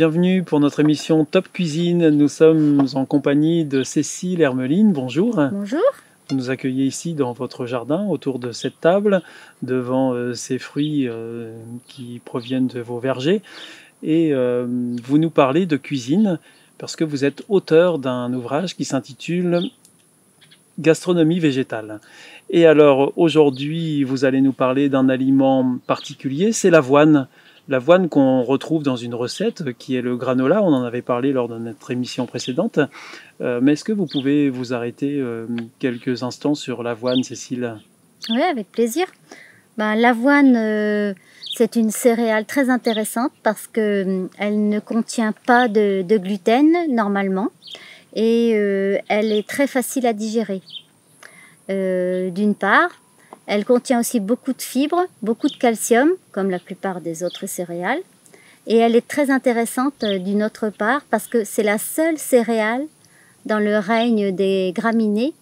bienvenue pour notre émission Top Cuisine. Nous sommes en compagnie de Cécile Hermeline. Bonjour. Bonjour. Vous nous accueillez ici dans votre jardin, autour de cette table, devant ces fruits qui proviennent de vos vergers. Et vous nous parlez de cuisine parce que vous êtes auteur d'un ouvrage qui s'intitule Gastronomie végétale. Et alors aujourd'hui, vous allez nous parler d'un aliment particulier, c'est l'avoine. L'avoine qu'on retrouve dans une recette qui est le granola, on en avait parlé lors de notre émission précédente. Mais est-ce que vous pouvez vous arrêter quelques instants sur l'avoine, Cécile? Oui, avec plaisir. L'avoine, c'est une céréale très intéressante parce qu'elle ne contient pas de gluten normalement et elle est très facile à digérer. D'une part, elle contient aussi beaucoup de fibres, beaucoup de calcium, comme la plupart des autres céréales. Et elle est très intéressante d'une autre part parce que c'est la seule céréale dans le règne des graminées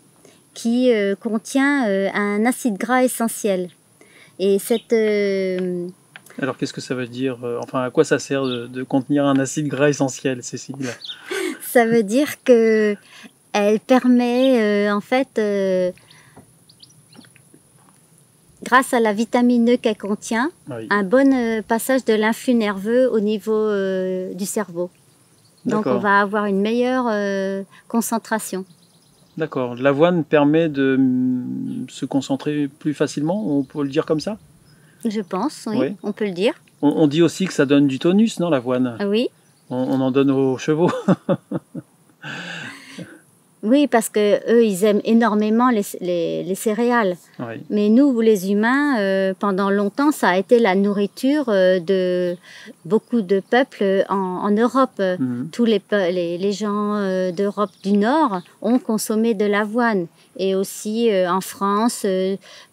qui contient un acide gras essentiel. Et cette... Alors qu'est-ce que ça veut dire? Enfin, à quoi ça sert de contenir un acide gras essentiel, Cécile? Ça veut dire que elle permet grâce à la vitamine E qu'elle contient, oui, un bon passage de l'influx nerveux au niveau du cerveau. Donc on va avoir une meilleure concentration. D'accord. L'avoine permet de se concentrer plus facilement, on peut le dire comme ça? Je pense, oui, oui, on peut le dire. On dit aussi que ça donne du tonus, non, l'avoine? Oui. On en donne aux chevaux. Oui, parce qu'eux, ils aiment énormément les céréales. Oui. Mais nous, les humains, pendant longtemps, ça a été la nourriture de beaucoup de peuples en Europe. Mm-hmm. Tous les gens d'Europe du Nord ont consommé de l'avoine. Et aussi en France,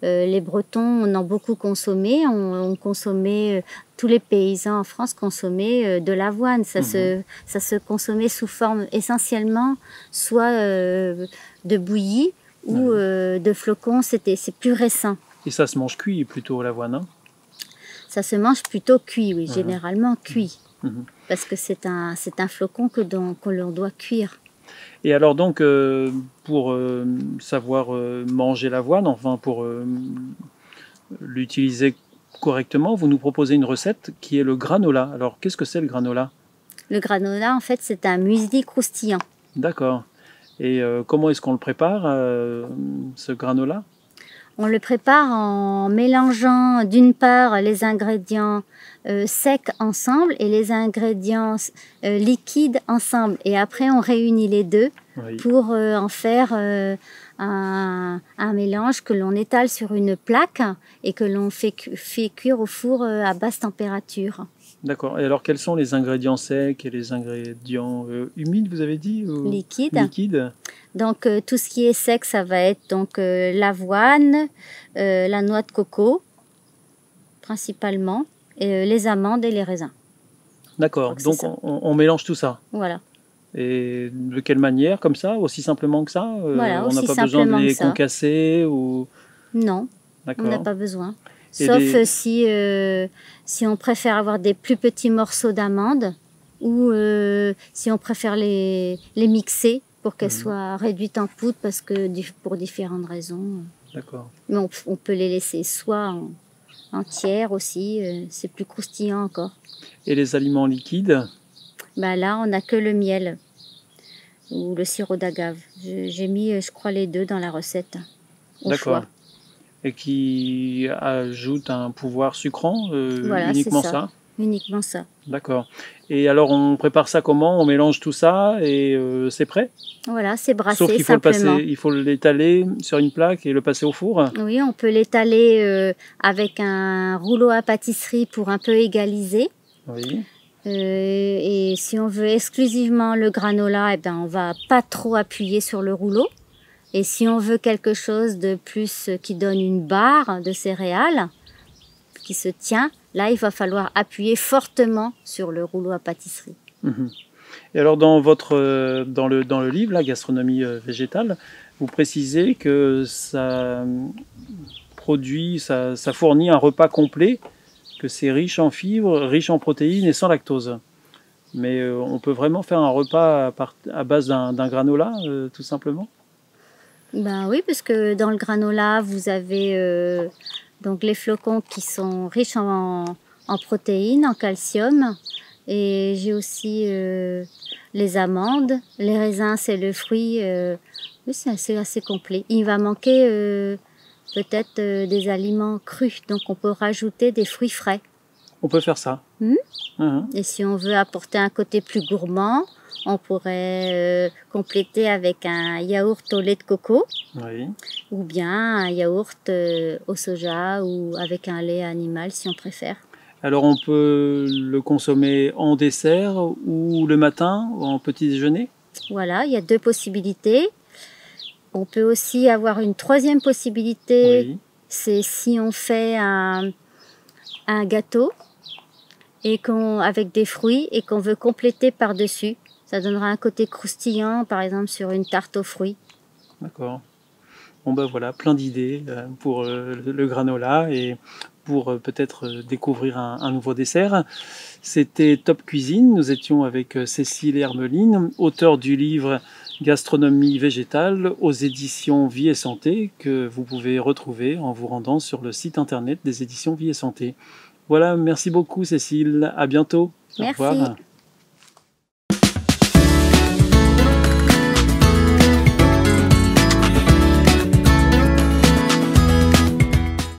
les Bretons en ont beaucoup consommé. On consommait... tous les paysans en France consommaient de l'avoine. Ça se consommait sous forme essentiellement soit de bouillie ou de flocons. C'est plus récent. Et ça se mange cuit plutôt, l'avoine, hein? Ça se mange plutôt cuit, oui, généralement cuit. Parce que c'est un flocon que l'on doit cuire. Et alors donc, pour savoir manger l'avoine, enfin pour l'utiliser correctement, vous nous proposez une recette qui est le granola. Alors, qu'est-ce que c'est le granola? Le granola, en fait, c'est un muesli croustillant. D'accord. Et comment est-ce qu'on le prépare, ce granola? On le prépare en mélangeant d'une part les ingrédients secs ensemble et les ingrédients liquides ensemble. Et après, on réunit les deux pour en faire un mélange que l'on étale sur une plaque et que l'on fait cuire au four à basse température. D'accord. Et alors, quels sont les ingrédients secs et les ingrédients humides, vous avez dit, ou liquides? Donc, tout ce qui est sec, ça va être donc l'avoine, la noix de coco, principalement, et les amandes et les raisins. D'accord. Donc, on mélange tout ça. Voilà. Et de quelle manière, comme ça, aussi simplement que ça? Voilà, on n'a pas besoin de les concasser ou... Non, on n'a pas besoin. Sauf si on préfère avoir des plus petits morceaux d'amandes ou si on préfère les mixer pour qu'elles soient réduites en poudre parce que pour différentes raisons. D'accord. Mais on peut les laisser soit entières aussi, c'est plus croustillant encore. Et les aliments liquides? Là, on n'a que le miel ou le sirop d'agave. J'ai mis, je crois, les deux dans la recette. D'accord. Et qui ajoute un pouvoir sucrant, voilà, uniquement ça? Uniquement ça. D'accord. Et alors, on prépare ça comment? On mélange tout ça et c'est prêt? Voilà, c'est brassé. Sauf qu'il faut il faut l'étaler sur une plaque et le passer au four? Oui, on peut l'étaler avec un rouleau à pâtisserie pour un peu égaliser. Oui. Et si on veut exclusivement le granola, on ne va pas trop appuyer sur le rouleau. Et si on veut quelque chose de plus qui donne une barre de céréales qui se tient, là, il va falloir appuyer fortement sur le rouleau à pâtisserie. Et alors, dans le livre, la gastronomie végétale, vous précisez que ça fournit un repas complet, que c'est riche en fibres, riche en protéines et sans lactose. Mais on peut vraiment faire un repas à base d'un granola, tout simplement? Ben oui, parce que dans le granola, vous avez donc les flocons qui sont riches en protéines, en calcium. Et j'ai aussi les amandes. Les raisins, c'est le fruit. Oui, c'est assez complet. Il va manquer peut-être des aliments crus. Donc on peut rajouter des fruits frais. On peut faire ça. Et si on veut apporter un côté plus gourmand, on pourrait compléter avec un yaourt au lait de coco. Oui. Ou bien un yaourt au soja ou avec un lait animal si on préfère. Alors on peut le consommer en dessert ou le matin ou en petit déjeuner? Voilà, il y a 2 possibilités. On peut aussi avoir une troisième possibilité, Oui. c'est si on fait un gâteau et avec des fruits et qu'on veut compléter par-dessus. Ça donnera un côté croustillant, par exemple sur une tarte aux fruits. D'accord. Bon ben voilà, plein d'idées pour le granola et pour peut-être découvrir un nouveau dessert. C'était Top Cuisine, nous étions avec Cécile Hermeline, auteure du livre Gastronomie végétale aux éditions Vie et Santé, que vous pouvez retrouver en vous rendant sur le site internet des éditions Vie et Santé. Voilà, merci beaucoup Cécile, à bientôt. Merci. Au revoir.